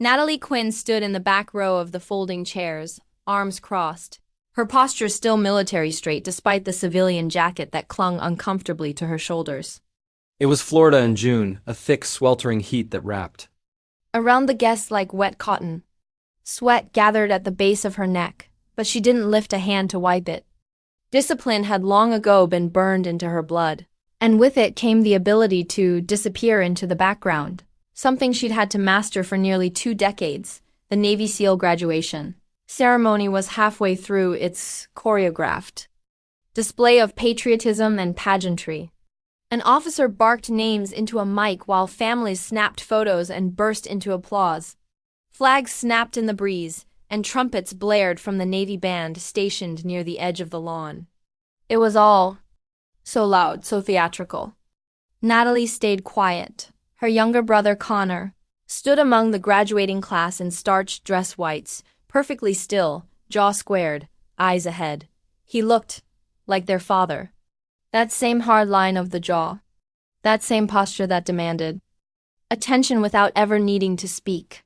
Natalie Quinn stood in the back row of the folding chairs, arms crossed. Her posture still military straight despite the civilian jacket that clung uncomfortably to her shoulders. It was Florida in June, a thick, sweltering heat that wrapped Around the guests like wet cotton. Sweat gathered at the base of her neck, but she didn't lift a hand to wipe it. Discipline had long ago been burned into her blood, and with it came the ability to disappear into the background, something she'd had to master for nearly 2 decades. The Navy SEAL graduation ceremony was halfway through its choreographed display of patriotism and pageantry. An officer barked names into a mic while families snapped photos and burst into applause. Flags snapped in the breeze, and trumpets blared from the Navy band stationed near the edge of the lawn. It was all so loud, so theatrical. Natalie stayed quiet. Her younger brother, Connor, stood among the graduating class in starched dress whites, perfectly still, jaw squared, eyes ahead. He looked like their father. That same hard line of the jaw. That same posture that demanded attention without ever needing to speak.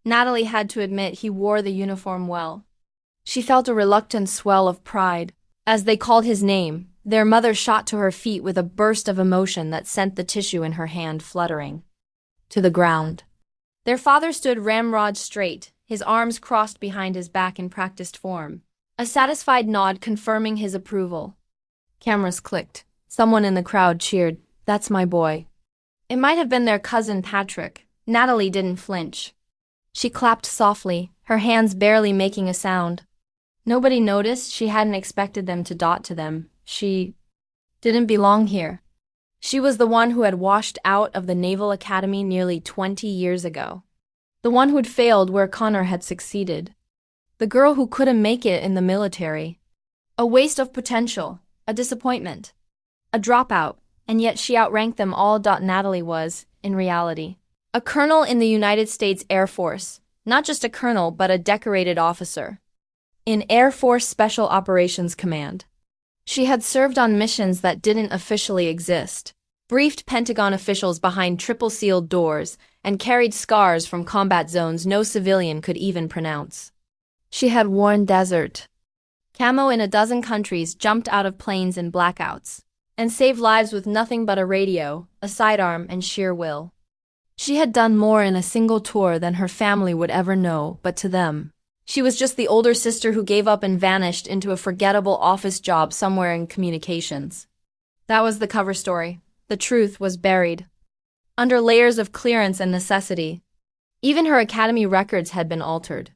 Natalie had to admit he wore the uniform well. She felt a reluctant swell of pride. As they called his name, their mother shot to her feet with a burst of emotion that sent the tissue in her hand fluttering to the ground. Their father stood ramrod straight, his arms crossed behind his back in practiced form, a satisfied nod confirming his approval. Cameras clicked. Someone in the crowd cheered, "That's my boy." It might have been their cousin Patrick. Natalie didn't flinch. She clapped softly, her hands barely making a sound. Nobody noticed. She hadn't expected them to dot to them. She didn't belong here. She was the one who had washed out of the Naval Academy nearly 20 years ago. The one who'd failed where Connor had succeeded. The girl who couldn't make it in the military. A waste of potential, a disappointment, a dropout, and yet she outranked them all. Natalie was, in reality, a colonel in the United States Air Force, not just a colonel but a decorated officer. In Air Force Special Operations Command. She had served on missions that didn't officially exist, briefed Pentagon officials behind triple-sealed doors, and carried scars from combat zones no civilian could even pronounce. She had worn desert camo in a dozen countries, jumped out of planes in blackouts, and saved lives with nothing but a radio, a sidearm, and sheer will. She had done more in a single tour than her family would ever know, but to them, she was just the older sister who gave up and vanished into a forgettable office job somewhere in communications. That was the cover story. The truth was buried under layers of clearance and necessity. Even her academy records had been altered.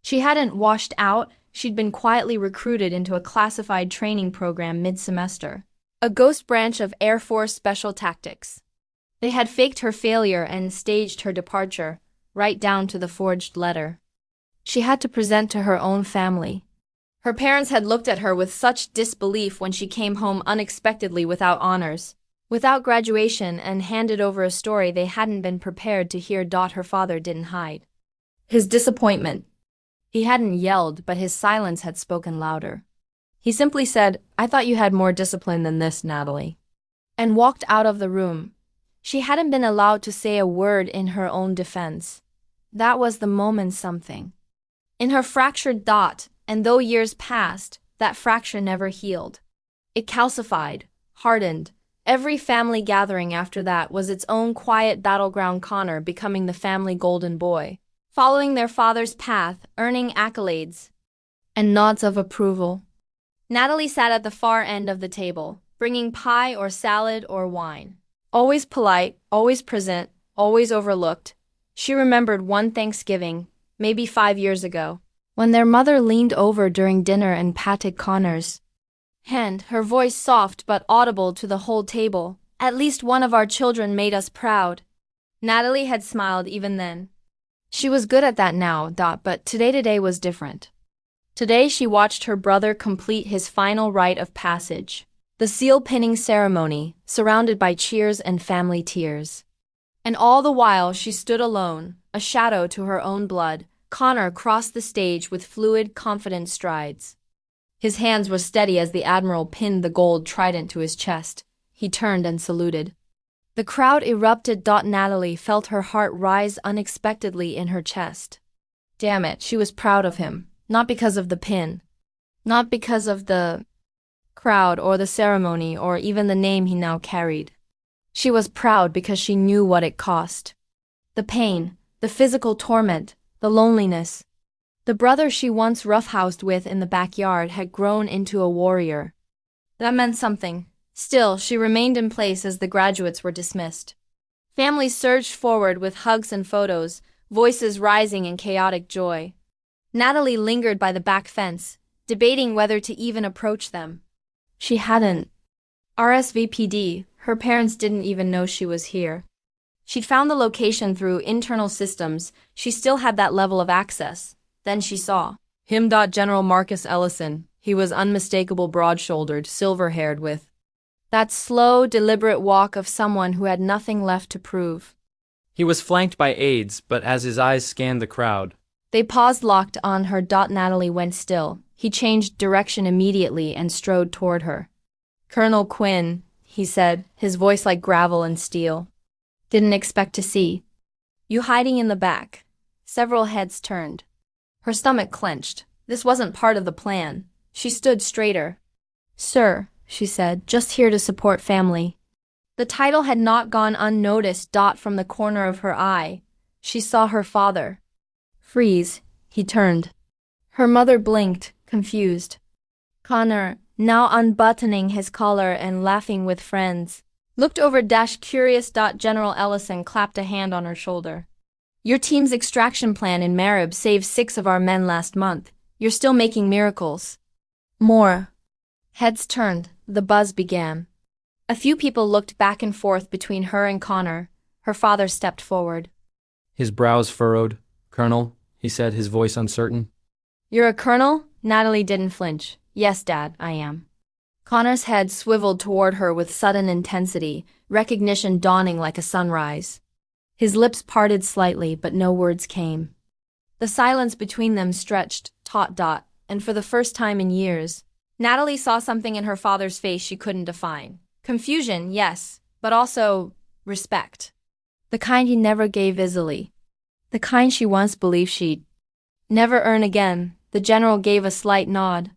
She hadn't washed out, she'd been quietly recruited into a classified training program mid-semester, a ghost branch of Air Force Special Tactics. They had faked her failure and staged her departure, right down to the forged letter. She had to present to her own family. Her parents had looked at her with such disbelief when she came home unexpectedly without honors, without graduation, and handed over a story they hadn't been prepared to hear. Her father didn't hide his disappointment. He hadn't yelled, but his silence had spoken louder. He simply said, "I thought you had more discipline than this, Natalie," and walked out of the room. She hadn't been allowed to say a word in her own defense. That was the moment something in her fractured dot, and though years passed, that fracture never healed. It calcified, hardened. Every family gathering after that was its own quiet battleground. Connor becoming the family golden boy, following their father's path, earning accolades and nods of approval. Natalie sat at the far end of the table, bringing pie or salad or wine. Always polite, always present, always overlooked. She remembered one Thanksgiving, maybe 5 years ago, when their mother leaned over during dinner and patted Connor's hand, her voice soft but audible to the whole table. "At least one of our children made us proud." Natalie had smiled even then. She was good at that now, but today was different. Today she watched her brother complete his final rite of passage, the seal pinning ceremony, surrounded by cheers and family tears. And all the while she stood alone, a shadow to her own blood. Connor crossed the stage with fluid, confident strides. His hands were steady as the admiral pinned the gold trident to his chest. He turned and saluted. The crowd erupted. Natalie felt her heart rise unexpectedly in her chest. Damn it, she was proud of him. Not because of the pin. Not because of the crowd or the ceremony or even the name he now carried. She was proud because she knew what it cost. The pain, the physical torment, the loneliness. The brother she once roughhoused with in the backyard had grown into a warrior. That meant something. Still, she remained in place as the graduates were dismissed. Families surged forward with hugs and photos, voices rising in chaotic joy. Natalie lingered by the back fence, debating whether to even approach them. She hadn't RSVP'd. Her parents didn't even know she was here. She'd found the location through internal systems. She still had that level of access. Then she saw him. General Marcus Ellison. He was unmistakable, broad-shouldered, silver-haired, with that slow, deliberate walk of someone who had nothing left to prove. He was flanked by aides, but as his eyes scanned the crowd, They paused, locked on her. Natalie went still. He changed direction immediately and strode toward her. "Colonel Quinn," he said, his voice like gravel and steel. "Didn't expect to see you hiding in the back." Several heads turned. Her stomach clenched. This wasn't part of the plan. She stood straighter. "Sir," she said, "just here to support family." The title had not gone unnoticed. From the corner of her eye, she saw her father. Freeze. He turned. Her mother blinked, confused. Connor, now unbuttoning his collar and laughing with friends, looked over. Curious. General Ellison clapped a hand on her shoulder. "Your team's extraction plan in Marib saved 6 of our men last month. You're still making miracles." More. Heads turned. The buzz began. A few people looked back and forth between her and Connor. Her father stepped forward. his brows furrowed. "Colonel," he said, his voice uncertain. "You're a colonel?" Natalie didn't flinch. "Yes, Dad, I am." Connor's head swiveled toward her with sudden intensity, recognition dawning like a sunrise. His lips parted slightly, but no words came. The silence between them stretched, taut. And for the first time in years, Natalie saw something in her father's face she couldn't define. Confusion, yes, but also respect. The kind he never gave easily. The kind she once believed she'd never earn again. The general gave a slight nod.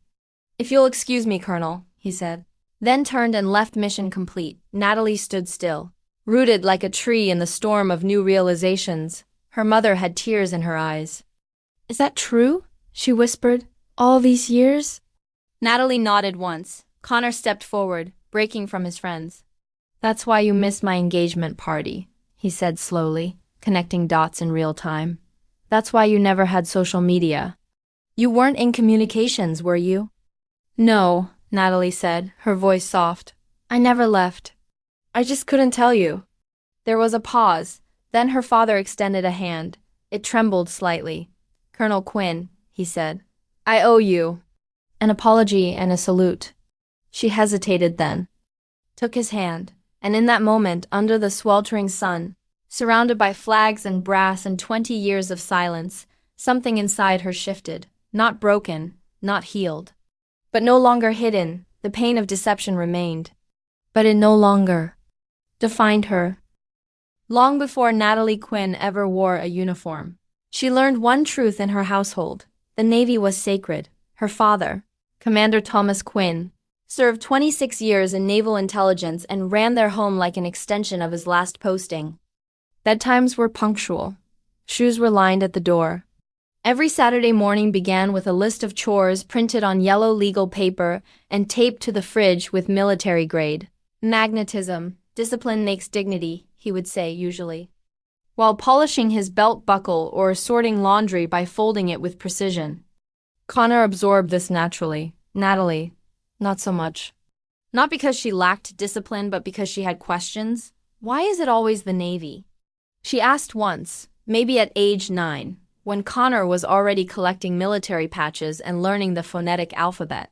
"If you'll excuse me, Colonel," he said. Then turned and left, mission complete. Natalie stood still, rooted like a tree in the storm of new realizations. Her mother had tears in her eyes. "Is that true?" she whispered. "All these years?" Natalie nodded once. Connor stepped forward, breaking from his friends. "That's why you missed my engagement party," he said slowly, connecting dots in real time. "That's why you never had social media. You weren't in communications, were you?" "No," Natalie said, her voice soft. "I never left. I just couldn't tell you." There was a pause. Then her father extended a hand. It trembled slightly. "Colonel Quinn," he said, "I owe you an apology and a salute." She hesitated, then took his hand, and in that moment, under the sweltering sun, surrounded by flags and brass and 20 years of silence, something inside her shifted. Not broken, not healed, but no longer hidden. The pain of deception remained, but it no longer defined her. Long before Natalie Quinn ever wore a uniform, she learned one truth in her household. The Navy was sacred. Her father, Commander Thomas Quinn, served 26 years in naval intelligence and ran their home like an extension of his last posting. Bedtimes were punctual. Shoes were lined at the door. Every Saturday morning began with a list of chores printed on yellow legal paper and taped to the fridge with military grade magnetism. "Discipline makes dignity," he would say usually, while polishing his belt buckle or sorting laundry by folding it with precision. Connor absorbed this naturally. Natalie, not so much. Not because she lacked discipline, but because she had questions. Why is it always the Navy? She asked once, maybe at age 9, when Connor was already collecting military patches and learning the phonetic alphabet.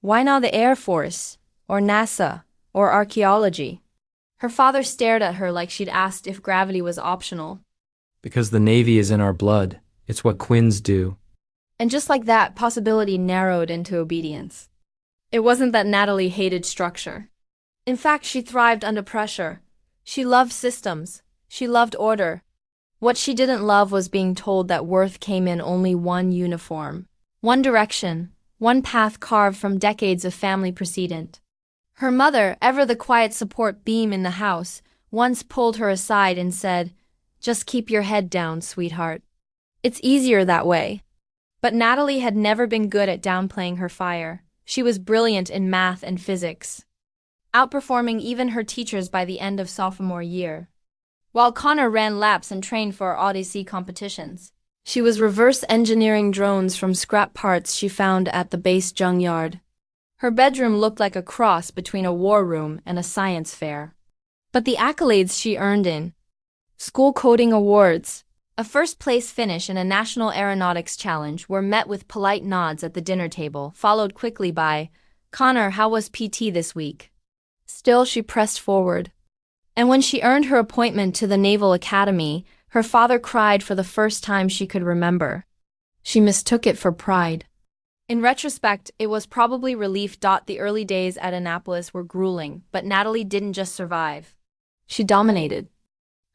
Why not the Air Force, or NASA, or archaeology? Her father stared at her like she'd asked if gravity was optional. "Because the Navy is in our blood. It's what Quinns do." And just like that, possibility narrowed into obedience. It wasn't that Natalie hated structure. In fact, she thrived under pressure. She loved systems. She loved order. What she didn't love was being told that worth came in only one uniform, one direction, one path carved from decades of family precedent. Her mother, ever the quiet support beam in the house, once pulled her aside and said, "Just keep your head down, sweetheart. It's easier that way." But Natalie had never been good at downplaying her fire. She was brilliant in math and physics, outperforming even her teachers by the end of sophomore year. While Connor ran laps and trained for Odyssey competitions, she was reverse engineering drones from scrap parts she found at the base junkyard. Her bedroom looked like a cross between a war room and a science fair. But the accolades she earned in school coding awards, a first-place finish in a national aeronautics challenge, were met with polite nods at the dinner table, followed quickly by, "Connor, how was PT this week?" Still, she pressed forward. And when she earned her appointment to the Naval Academy, her father cried for the first time she could remember. She mistook it for pride. In retrospect, it was probably relief. The early days at Annapolis were grueling, but Natalie didn't just survive. She dominated.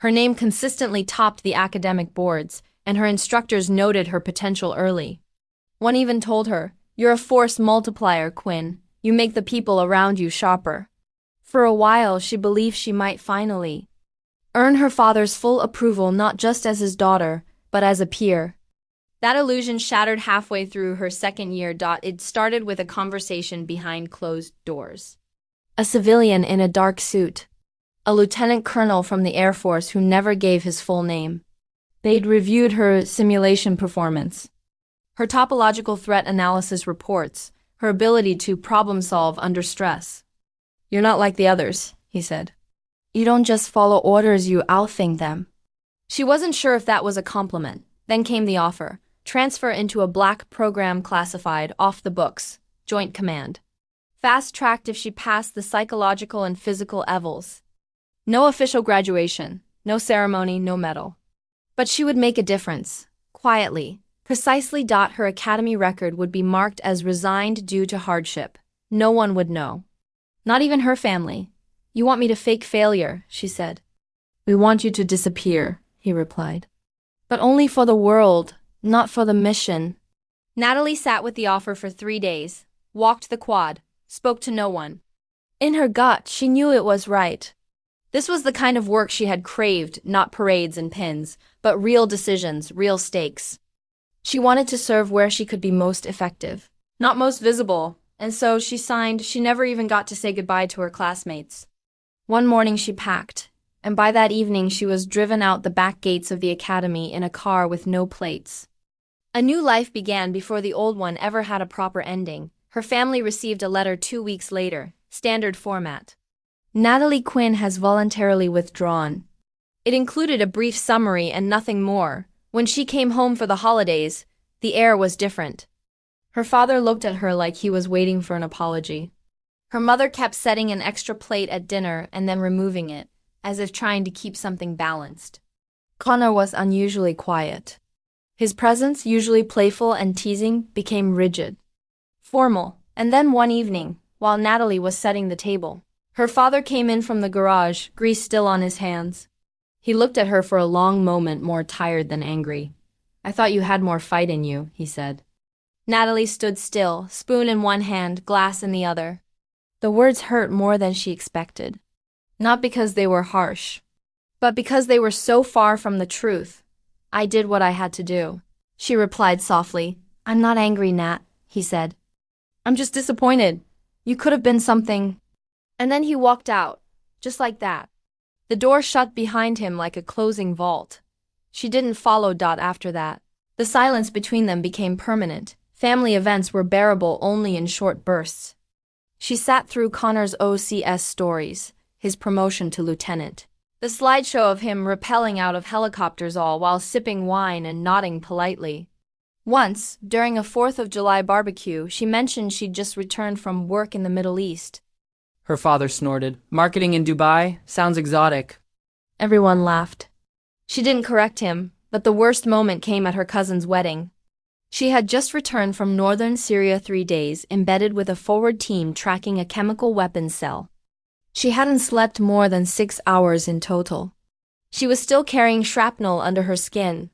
Her name consistently topped the academic boards, and her instructors noted her potential early. One even told her, "You're a force multiplier, Quinn. You make the people around you sharper." For a while, she believed she might finally earn her father's full approval, not just as his daughter, but as a peer. That illusion shattered halfway through her second year. It started with a conversation behind closed doors. A civilian in a dark suit, a lieutenant colonel from the Air Force who never gave his full name. They'd reviewed her simulation performance, her topological threat analysis reports, her ability to problem solve under stress. "You're not like the others," he said. "You don't just follow orders, you outthink them." She wasn't sure if that was a compliment. Then came the offer: transfer into a black program classified, off the books, Joint Command. Fast-tracked if she passed the psychological and physical evals. No official graduation, no ceremony, no medal. But she would make a difference, quietly, precisely. Her academy record would be marked as resigned due to hardship. No one would know. Not even her family. "You want me to fake failure," she said. "We want you to disappear," he replied. "But only for the world, not for the mission." Natalie sat with the offer for 3 days, walked the quad, spoke to no one. In her gut, she knew it was right. This was the kind of work she had craved, not parades and pins, but real decisions, real stakes. She wanted to serve where she could be most effective, not most visible, and so she signed. She never even got to say goodbye to her classmates. One morning she packed, and by that evening she was driven out the back gates of the academy in a car with no plates. A new life began before the old one ever had a proper ending. Her family received a letter 2 weeks later, standard format. "Natalie Quinn has voluntarily withdrawn." It included a brief summary and nothing more. When she came home for the holidays, the air was different. Her father looked at her like he was waiting for an apology. Her mother kept setting an extra plate at dinner and then removing it, as if trying to keep something balanced. Connor was unusually quiet. His presence, usually playful and teasing, became rigid, formal. And then one evening, while Natalie was setting the table, her father came in from the garage, grease still on his hands. He looked at her for a long moment, more tired than angry. "I thought you had more fight in you," he said. Natalie stood still, spoon in one hand, glass in the other. The words hurt more than she expected. Not because they were harsh, but because they were so far from the truth. "I did what I had to do," she replied softly. "I'm not angry, Nat," he said. "I'm just disappointed. You could have been something." And then he walked out, just like that. The door shut behind him like a closing vault. She didn't follow. After that, the silence between them became permanent. Family events were bearable only in short bursts. She sat through Connor's OCS stories, his promotion to lieutenant, the slideshow of him rappelling out of helicopters, all while sipping wine and nodding politely. Once, during a 4th of July barbecue, she mentioned she'd just returned from work in the Middle East. Her father snorted. "Marketing in Dubai? Sounds exotic." Everyone laughed. She didn't correct him, but the worst moment came at her cousin's wedding. She had just returned from northern Syria, 3 days, embedded with a forward team tracking a chemical weapons cell. She hadn't slept more than 6 hours in total. She was still carrying shrapnel under her skin.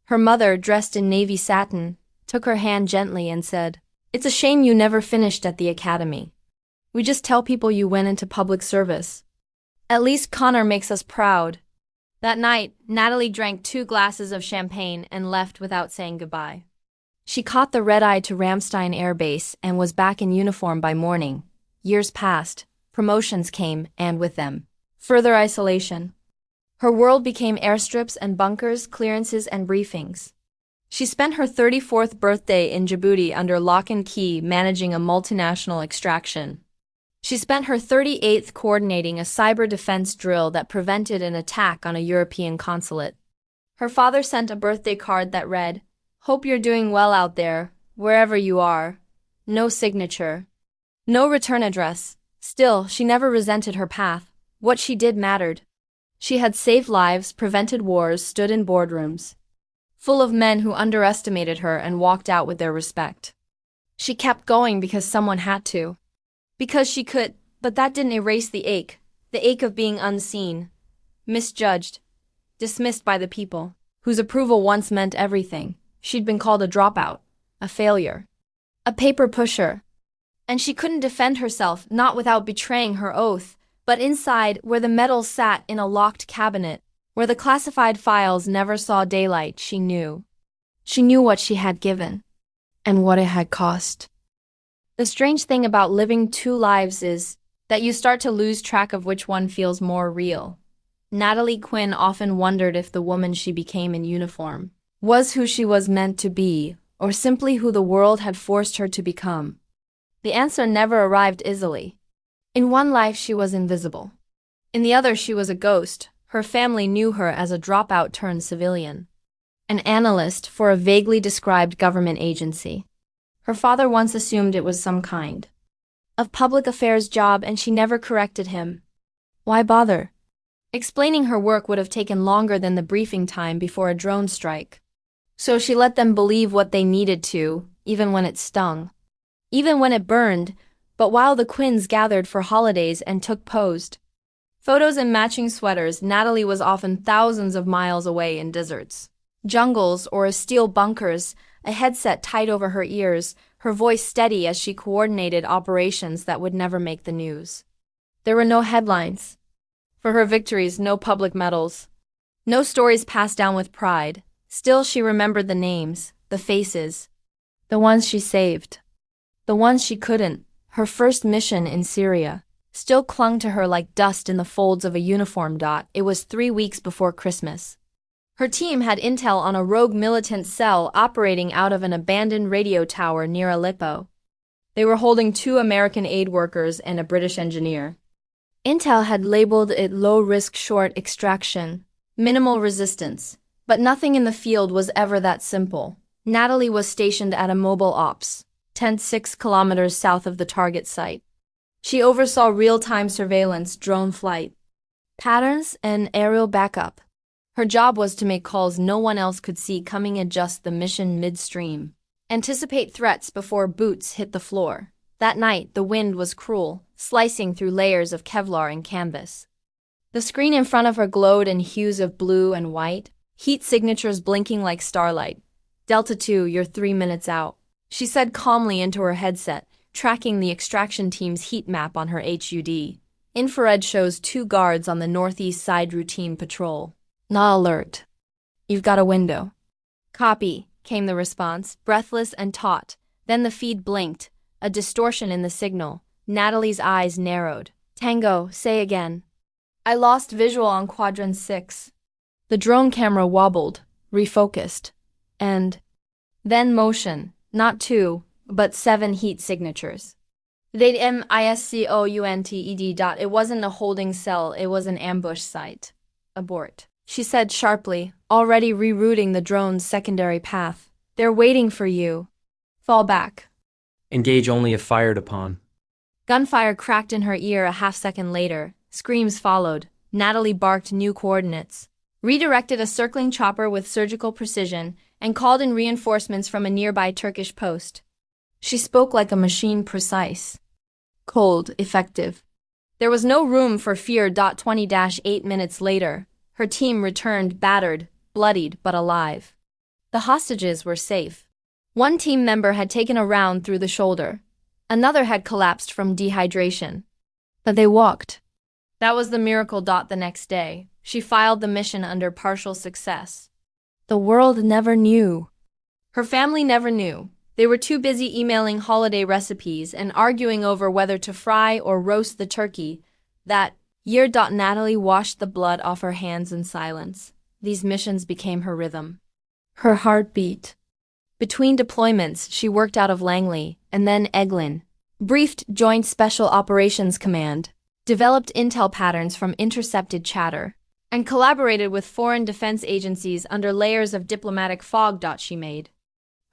Her mother, dressed in navy satin, took her hand gently and said, "It's a shame you never finished at the academy. We just tell people you went into public service. At least Connor makes us proud." That night, Natalie drank 2 glasses of champagne and left without saying goodbye. She caught the red-eye to Ramstein Air Base and was back in uniform by morning. Years passed, promotions came, and with them, further isolation. Her world became airstrips and bunkers, clearances and briefings. She spent her 34th birthday in Djibouti under lock and key managing a multinational extraction. She spent her 38th coordinating a cyber defense drill that prevented an attack on a European consulate. Her father sent a birthday card that read, "Hope you're doing well out there, wherever you are." No signature. No return address. Still, she never resented her path. What she did mattered. She had saved lives, prevented wars, stood in boardrooms full of men who underestimated her and walked out with their respect. She kept going because someone had to. Because she could, but that didn't erase the ache of being unseen, misjudged, dismissed by the people, whose approval once meant everything. She'd been called a dropout, a failure, a paper pusher. And she couldn't defend herself, not without betraying her oath, but inside, where the medals sat in a locked cabinet, where the classified files never saw daylight, she knew. She knew what she had given, and what it had cost. The strange thing about living 2 lives is that you start to lose track of which one feels more real. Natalie Quinn often wondered if the woman she became in uniform was who she was meant to be, or simply who the world had forced her to become. The answer never arrived easily. In one life she was invisible. In the other she was a ghost. Her family knew her as a dropout turned civilian, an analyst for a vaguely described government agency. Her father once assumed it was some kind of public affairs job and she never corrected him. Why bother? Explaining her work would have taken longer than the briefing time before a drone strike. So she let them believe what they needed to, even when it stung. Even when it burned, but while the Quinns gathered for holidays and took posed photos in matching sweaters, Natalie was often thousands of miles away in deserts, jungles, or steel bunkers, a headset tight over her ears, her voice steady as she coordinated operations that would never make the news. There were no headlines. For her victories, no public medals. No stories passed down with pride. Still, she remembered the names, the faces, the ones she saved, the ones she couldn't. Her first mission in Syria still clung to her like dust in the folds of a uniform. It was 3 weeks before Christmas. Her team had intel on a rogue militant cell operating out of an abandoned radio tower near Aleppo. They were holding 2 American aid workers and a British engineer. Intel had labeled it low-risk short extraction, minimal resistance, but nothing in the field was ever that simple. Natalie was stationed at a mobile ops tent 6 kilometers south of the target site. She oversaw real-time surveillance, drone flight patterns, and aerial backup. Her job was to make calls no one else could see, coming, adjust the mission midstream, anticipate threats before boots hit the floor. That night, the wind was cruel, slicing through layers of Kevlar and canvas. The screen in front of her glowed in hues of blue and white, heat signatures blinking like starlight. "Delta 2, you're 3 minutes out," she said calmly into her headset, tracking the extraction team's heat map on her HUD. Infrared shows 2 guards on the northeast side routine patrol. "Not alert. You've got a window." "Copy," came the response, breathless and taut. Then the feed blinked, a distortion in the signal. Natalie's eyes narrowed. "Tango, say again." "I lost visual on quadrant 6. The drone camera wobbled, refocused, and then motion, not 2, but 7 heat signatures. They'd MISCOUNTED. It wasn't a holding cell, it was an ambush site. "Abort," she said sharply, already rerouting the drone's secondary path. "They're waiting for you. Fall back." Engage only if fired upon. Gunfire cracked in her ear a half-second later. Screams followed. Natalie barked new coordinates, redirected a circling chopper with surgical precision, and called in reinforcements from a nearby Turkish post. She spoke like a machine, precise, cold, effective. There was no room for fear. 20-8 minutes later, her team returned battered, bloodied, but alive. The hostages were safe. One team member had taken a round through the shoulder. Another had collapsed from dehydration. But they walked. That was the miracle. The next day, she filed the mission under partial success. The world never knew. Her family never knew. They were too busy emailing holiday recipes and arguing over whether to fry or roast the turkey. That year. Natalie washed the blood off her hands in silence. These missions became her rhythm. Her heartbeat. Between deployments, she worked out of Langley and then Eglin, briefed Joint Special Operations Command, developed intel patterns from intercepted chatter, and collaborated with foreign defense agencies under layers of diplomatic fog. She made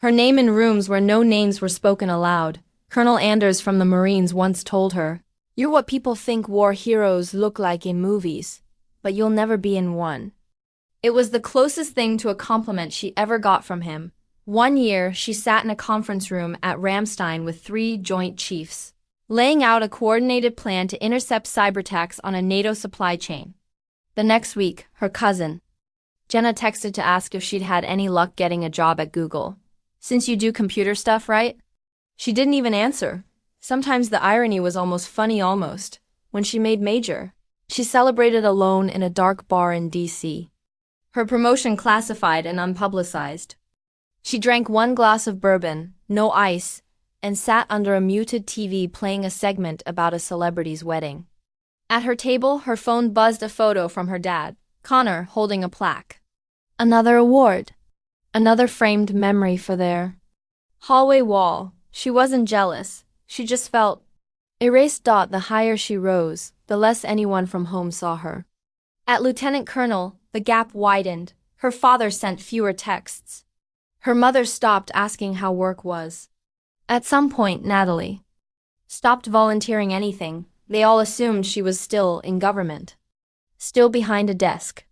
her name in rooms where no names were spoken aloud. Colonel Anders from the Marines once told her, "You're what people think war heroes look like in movies, but you'll never be in one." It was the closest thing to a compliment she ever got from him. One year, she sat in a conference room at Ramstein with 3 Joint Chiefs, laying out a coordinated plan to intercept cyberattacks on a NATO supply chain. The next week, her cousin, Jenna, texted to ask if she'd had any luck getting a job at Google. "Since you do computer stuff, right?" She didn't even answer. Sometimes the irony was almost funny. When she made major, she celebrated alone in a dark bar in D.C. Her promotion classified and unpublicized. She drank 1 glass of bourbon, no ice, and sat under a muted TV playing a segment about a celebrity's wedding. At her table, her phone buzzed a photo from her dad, Connor, holding a plaque. Another award. Another framed memory for their hallway wall. She wasn't jealous. She just felt erased. The higher she rose, the less anyone from home saw her. At Lieutenant Colonel, the gap widened. Her father sent fewer texts. Her mother stopped asking how work was. At some point, Natalie stopped volunteering anything. They all assumed she was still in government, still behind a desk.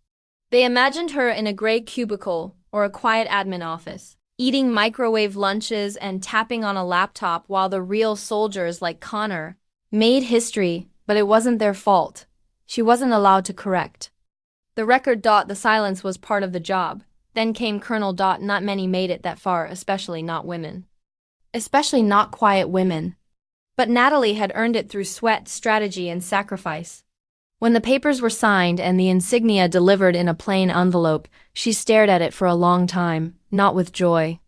They imagined her in a gray cubicle or a quiet admin office, eating microwave lunches and tapping on a laptop while the real soldiers like Connor made history, but it wasn't their fault. She wasn't allowed to correct the record. The silence was part of the job. Then came Colonel. Not many made it that far, especially not women. Especially not quiet women. But Natalie had earned it through sweat, strategy, and sacrifice. When the papers were signed and the insignia delivered in a plain envelope, she stared at it for a long time, not with joy.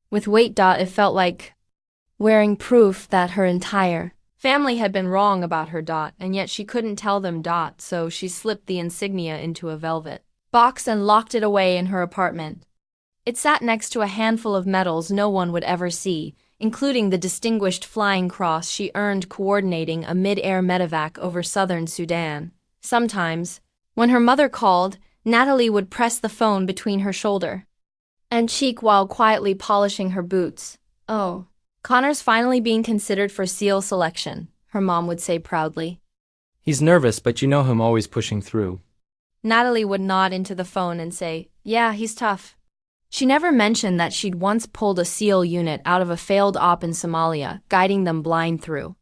With weight. It felt like wearing proof that her entire family had been wrong about her. And yet she couldn't tell them. So she slipped the insignia into a velvet box and locked it away in her apartment. It sat next to a handful of medals no one would ever see, including the Distinguished Flying Cross she earned coordinating a mid-air medevac over southern Sudan. Sometimes, when her mother called, Natalie would press the phone between her shoulder and cheek while quietly polishing her boots. "Oh, Connor's finally being considered for SEAL selection," her mom would say proudly. He's nervous, but you know him always pushing through. Natalie would nod into the phone and say, "Yeah, he's tough." She never mentioned that she'd once pulled a SEAL unit out of a failed op in Somalia, guiding them blind through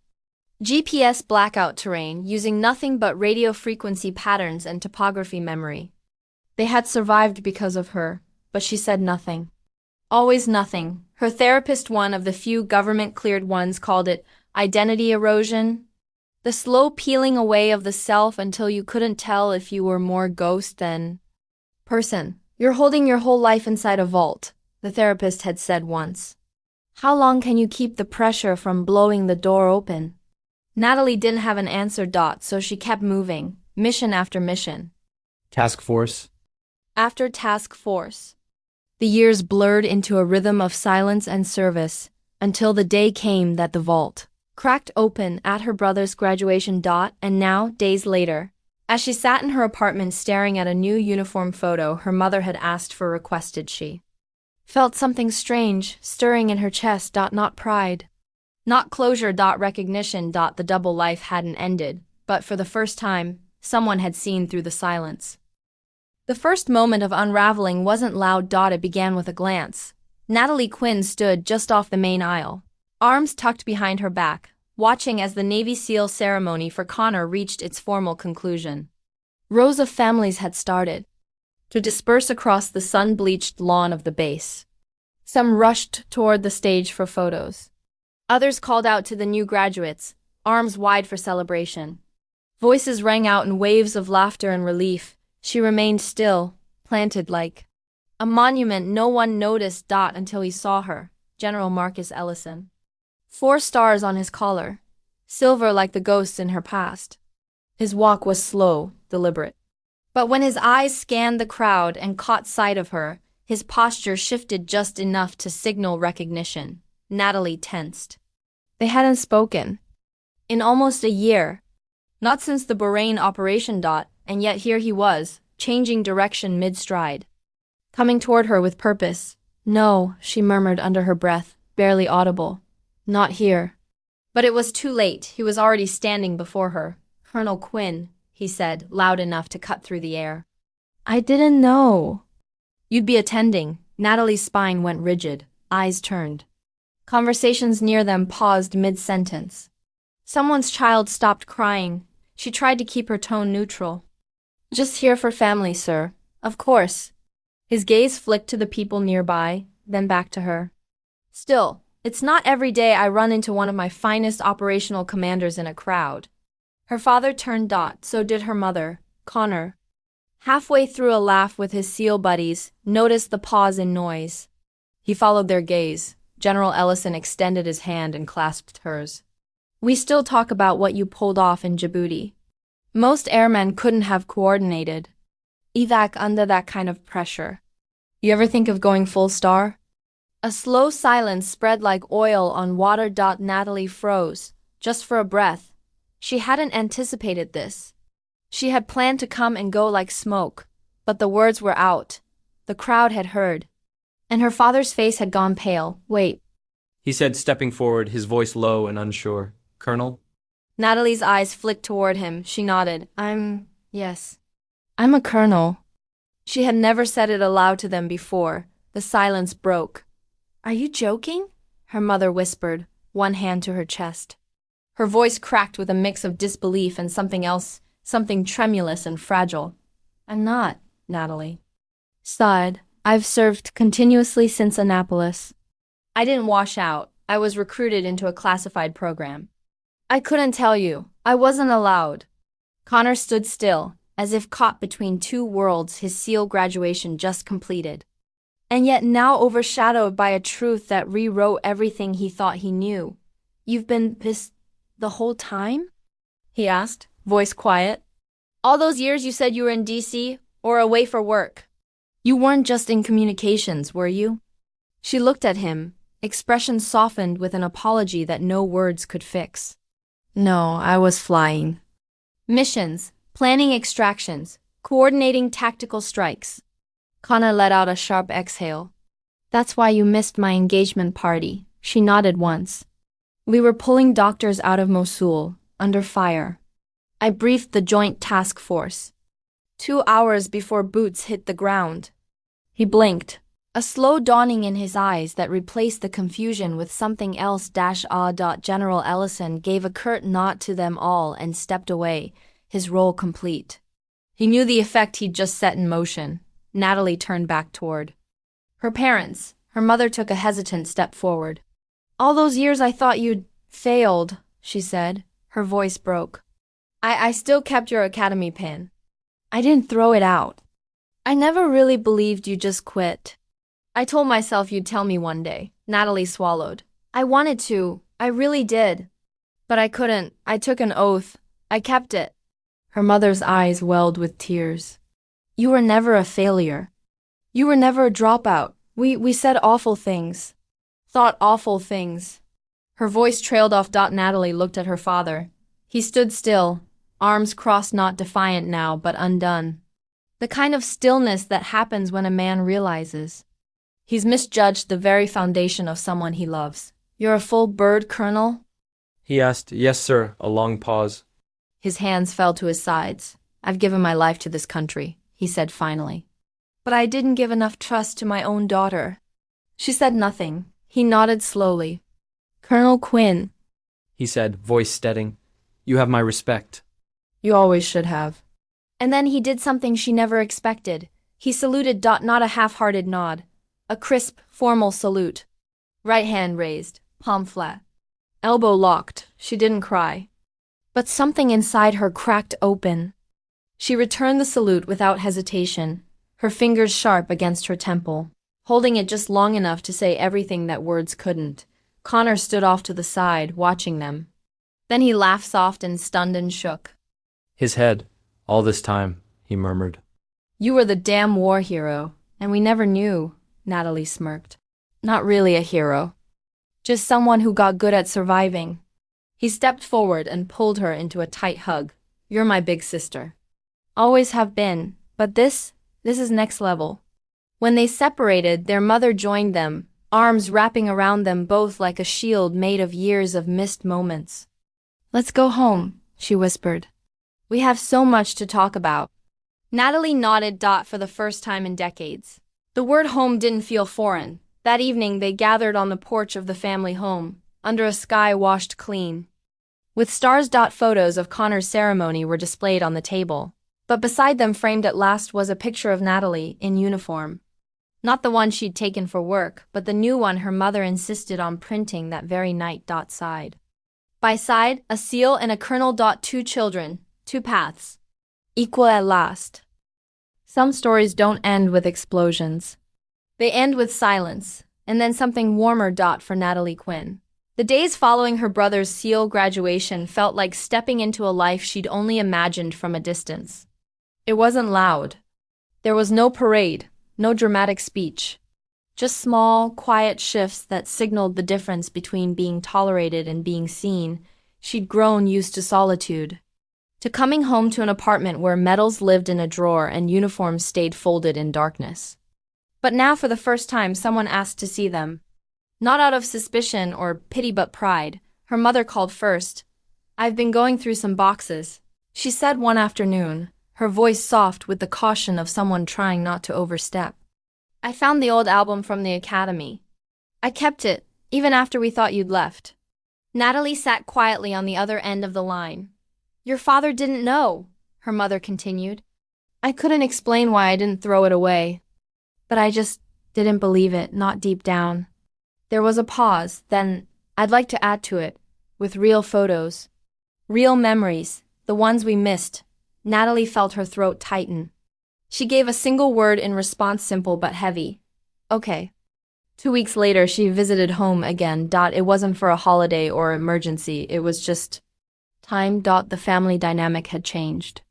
GPS blackout terrain using nothing but radio frequency patterns and topography memory. They had survived because of her, but she said nothing. Always nothing. Her therapist, one of the few government-cleared ones, called it identity erosion. The slow peeling away of the self until you couldn't tell if you were more ghost than person. "You're holding your whole life inside a vault," the therapist had said once. "How long can you keep the pressure from blowing the door open?" Natalie didn't have an answer. So she kept moving, mission after mission. Task force. After task force. The years blurred into a rhythm of silence and service, until the day came that the vault cracked open at her brother's graduation. And now, days later, as she sat in her apartment staring at a new uniform photo her mother had asked for requested, she felt something strange stirring in her chest. Not pride. Not closure. Recognition. The double life hadn't ended, but for the first time, someone had seen through the silence. The first moment of unraveling wasn't loud. It began with a glance. Natalie Quinn stood just off the main aisle, arms tucked behind her back, watching as the Navy SEAL ceremony for Connor reached its formal conclusion. Rows of families had started to disperse across the sun-bleached lawn of the base. Some rushed toward the stage for photos. Others called out to the new graduates, arms wide for celebration. Voices rang out in waves of laughter and relief. She remained still, planted like a monument. No one noticed Dot until he saw her, General Marcus Ellison. 4 stars on his collar, silver like the ghosts in her past. His walk was slow, deliberate. But when his eyes scanned the crowd and caught sight of her, his posture shifted just enough to signal recognition. Natalie tensed. They hadn't spoken in almost a year. Not since the Bahrain operation. And yet here he was, changing direction mid-stride. Coming toward her with purpose. No, she murmured under her breath, barely audible. Not here. But it was too late. He was already standing before her. Colonel Quinn, he said, loud enough to cut through the air. I didn't know. You'd be attending. Natalie's spine went rigid, eyes turned. Conversations near them paused mid-sentence. Someone's child stopped crying. She tried to keep her tone neutral. Just here for family, sir. Of course. His gaze flicked to the people nearby, then back to her. Still, it's not every day I run into one of my finest operational commanders in a crowd. Her father turned. So did her mother, Connor. Halfway through a laugh with his SEAL buddies, noticed the pause in noise. He followed their gaze. General Ellison extended his hand and clasped hers. We still talk about what you pulled off in Djibouti. Most airmen couldn't have coordinated evac under that kind of pressure. You ever think of going full star? A slow silence spread like oil on water. Natalie froze, just for a breath. She hadn't anticipated this. She had planned to come and go like smoke, but the words were out. The crowd had heard. And her father's face had gone pale. Wait, he said, stepping forward, his voice low and unsure. Colonel? Natalie's eyes flicked toward him. She nodded. Yes. I'm a colonel. She had never said it aloud to them before. The silence broke. Are you joking? Her mother whispered, one hand to her chest. Her voice cracked with a mix of disbelief and something else, something tremulous and fragile. I'm not, Natalie sighed. I've served continuously since Annapolis. I didn't wash out. I was recruited into a classified program. I couldn't tell you. I wasn't allowed. Connor stood still, as if caught between two worlds, his SEAL graduation just completed. And yet now overshadowed by a truth that rewrote everything he thought he knew. You've been this the whole time? He asked, voice quiet. All those years you said you were in DC or away for work. You weren't just in communications, were you? She looked at him, expression softened with an apology that no words could fix. No, I was flying. Missions, planning extractions, coordinating tactical strikes. Connor let out a sharp exhale. That's why you missed my engagement party. She nodded once. We were pulling doctors out of Mosul, under fire. I briefed the Joint Task Force. 2 hours before boots hit the ground. He blinked, a slow dawning in his eyes that replaced the confusion with something else. General Ellison gave a curt nod to them all and stepped away, his role complete. He knew the effect he'd just set in motion. Natalie turned back toward her parents. Her mother took a hesitant step forward. All those years I thought you'd failed, she said. Her voice broke. I still kept your academy pin. I didn't throw it out. I never really believed you just quit. I told myself you'd tell me one day. Natalie swallowed. I wanted to. I really did. But I couldn't. I took an oath. I kept it. Her mother's eyes welled with tears. You were never a failure. You were never a dropout. We said awful things. Thought awful things. Her voice trailed off. Natalie looked at her father. He stood still, arms crossed, not defiant now, but undone. The kind of stillness that happens when a man realizes he's misjudged the very foundation of someone he loves. You're a full bird, Colonel? He asked. Yes, sir. A long pause. His hands fell to his sides. I've given my life to this country, he said finally. But I didn't give enough trust to my own daughter. She said nothing. He nodded slowly. Colonel Quinn. he said, voice steadying. You have my respect. You always should have. And then he did something she never expected. He saluted. Not a half-hearted nod. A crisp, formal salute. Right hand raised, palm flat. Elbow locked. She didn't cry. But something inside her cracked open. She returned the salute without hesitation, her fingers sharp against her temple, holding it just long enough to say everything that words couldn't. Connor stood off to the side, watching them. Then he laughed soft and stunned and shook. His head, all this time, he murmured. You were the damn war hero, and we never knew, Natalie smirked. Not really a hero. Just someone who got good at surviving. He stepped forward and pulled her into a tight hug. You're my big sister. Always have been, but this is next level. When they separated, their mother joined them, arms wrapping around them both like a shield made of years of missed moments. Let's go home, she whispered. We have so much to talk about. Natalie nodded. For the first time in decades. The word home didn't feel foreign. That evening they gathered on the porch of the family home, under a sky washed clean. With stars. Photos of Connor's ceremony were displayed on the table. But beside them, framed at last, was a picture of Natalie in uniform. Not the one she'd taken for work, but the new one her mother insisted on printing that very night. Side by side, a seal and a colonel. 2 children, 2 paths. Equal at last. Some stories don't end with explosions. They end with silence, and then something warmer. For Natalie Quinn. The days following her brother's seal graduation felt like stepping into a life she'd only imagined from a distance. It wasn't loud. There was no parade, no dramatic speech. Just small, quiet shifts that signaled the difference between being tolerated and being seen. She'd grown used to solitude. To coming home to an apartment where medals lived in a drawer and uniforms stayed folded in darkness. But now for the first time someone asked to see them. Not out of suspicion or pity but pride. Her mother called first. I've been going through some boxes, she said one afternoon, her voice soft with the caution of someone trying not to overstep. I found the old album from the academy. I kept it, even after we thought you'd left. Natalie sat quietly on the other end of the line. Your father didn't know, her mother continued. I couldn't explain why I didn't throw it away. But I just didn't believe it, not deep down. There was a pause, then, I'd like to add to it, with real photos. Real memories, the ones we missed. Natalie felt her throat tighten. She gave a single word in response, simple but heavy. Okay. 2 weeks later, she visited home again. It wasn't for a holiday or emergency, it was just time. The family dynamic had changed.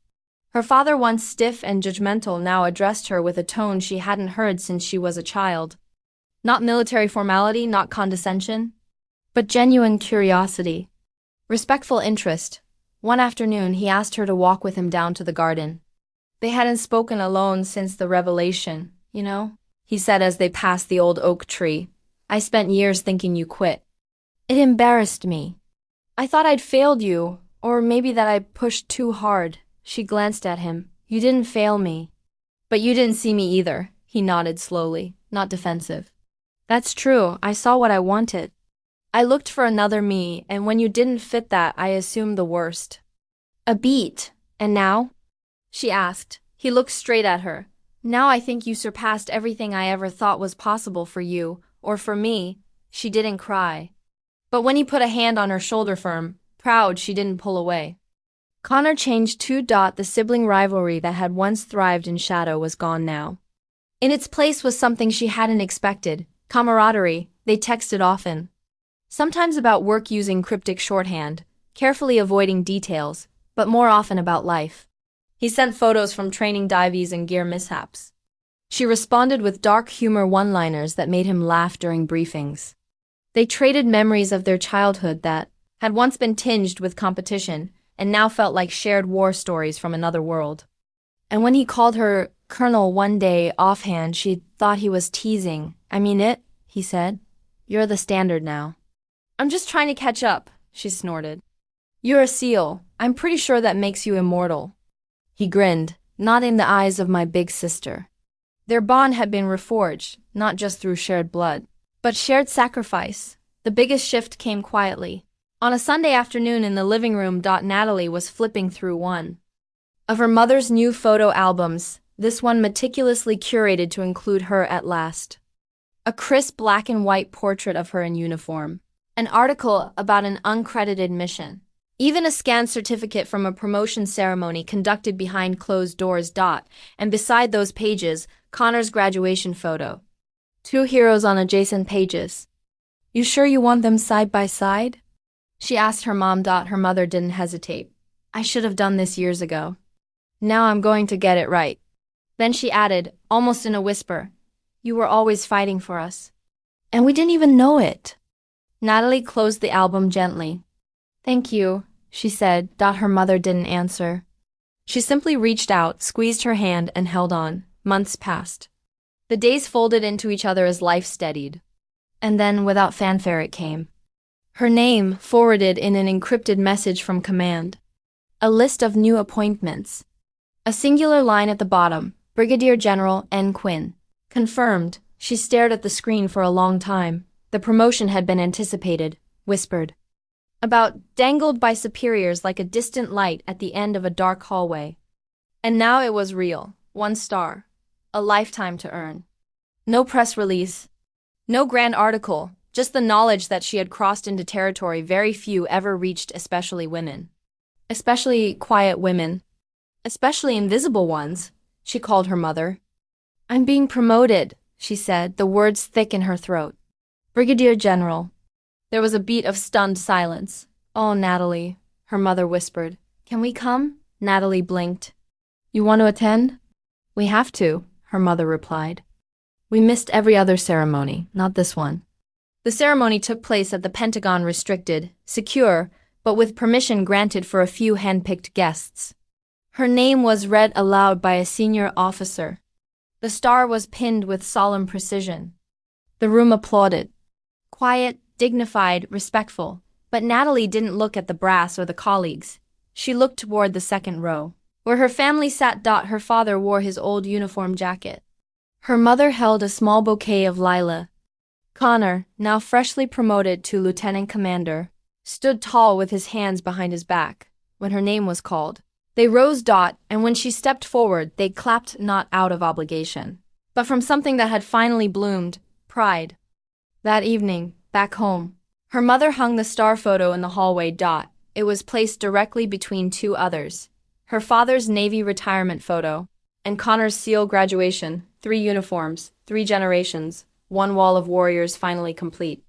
Her father, once stiff and judgmental, now addressed her with a tone she hadn't heard since she was a child. Not military formality, not condescension, but genuine curiosity. Respectful interest. One afternoon, he asked her to walk with him down to the garden. They hadn't spoken alone since the revelation, you know, he said as they passed the old oak tree. I spent years thinking you quit. It embarrassed me. I thought I'd failed you, or maybe that I pushed too hard. She glanced at him. You didn't fail me. But you didn't see me either, he nodded slowly, not defensive. That's true, I saw what I wanted. I looked for another me, and when you didn't fit that, I assumed the worst. A beat. And now? She asked. He looked straight at her. Now I think you surpassed everything I ever thought was possible for you, or for me. She didn't cry. But when he put a hand on her shoulder firm, proud, she didn't pull away. Connor changed too. The sibling rivalry that had once thrived in shadow was gone now. In its place was something she hadn't expected. Camaraderie. They texted often. Sometimes about work using cryptic shorthand, carefully avoiding details, but more often about life. He sent photos from training dives and gear mishaps. She responded with dark humor one-liners that made him laugh during briefings. They traded memories of their childhood that had once been tinged with competition and now felt like shared war stories from another world. And when he called her Colonel one day offhand, she thought he was teasing. I mean it, he said. You're the standard now. I'm just trying to catch up, she snorted. You're a SEAL. I'm pretty sure that makes you immortal. He grinned, not in the eyes of my big sister. Their bond had been reforged, not just through shared blood, but shared sacrifice. The biggest shift came quietly. On a Sunday afternoon in the living room, Natalie was flipping through one of her mother's new photo albums, this one meticulously curated to include her at last. A crisp black and white portrait of her in uniform. An article about an uncredited mission. Even a scanned certificate from a promotion ceremony conducted behind closed doors. And beside those pages, Connor's graduation photo. Two heroes on adjacent pages. You sure you want them side by side? She asked her mom. Her mother didn't hesitate. I should have done this years ago. Now I'm going to get it right. Then she added, almost in a whisper, you were always fighting for us. And we didn't even know it. Natalie closed the album gently. Thank you, she said. Her mother didn't answer. She simply reached out, squeezed her hand, and held on. Months passed. The days folded into each other as life steadied. And then, without fanfare, it came. Her name, forwarded in an encrypted message from command. A list of new appointments. A singular line at the bottom, Brigadier General N. Quinn. Confirmed. She stared at the screen for a long time. The promotion had been anticipated, whispered about, dangled by superiors like a distant light at the end of a dark hallway. And now it was real. 1 star. A lifetime to earn. No press release. No grand article, just the knowledge that she had crossed into territory very few ever reached, especially women. Especially quiet women. Especially invisible ones, she called her mother. I'm being promoted, she said, the words thick in her throat. Brigadier General. There was a beat of stunned silence. Oh, Natalie, her mother whispered. Can we come? Natalie blinked. You want to attend? We have to, her mother replied. We missed every other ceremony, not this one. The ceremony took place at the Pentagon, restricted, secure, but with permission granted for a few hand-picked guests. Her name was read aloud by a senior officer. The star was pinned with solemn precision. The room applauded. Quiet, dignified, respectful. But Natalie didn't look at the brass or the colleagues. She looked toward the second row, where her family sat. Her father wore his old uniform jacket. Her mother held a small bouquet of lilac. Connor, now freshly promoted to lieutenant commander, stood tall with his hands behind his back. When her name was called, they rose. And when she stepped forward, they clapped, not out of obligation, but from something that had finally bloomed, pride. That evening, back home, her mother hung the star photo in the hallway. It was placed directly between two others. Her father's Navy retirement photo, and Connor's SEAL graduation, 3 uniforms, 3 generations, 1 wall of warriors finally complete.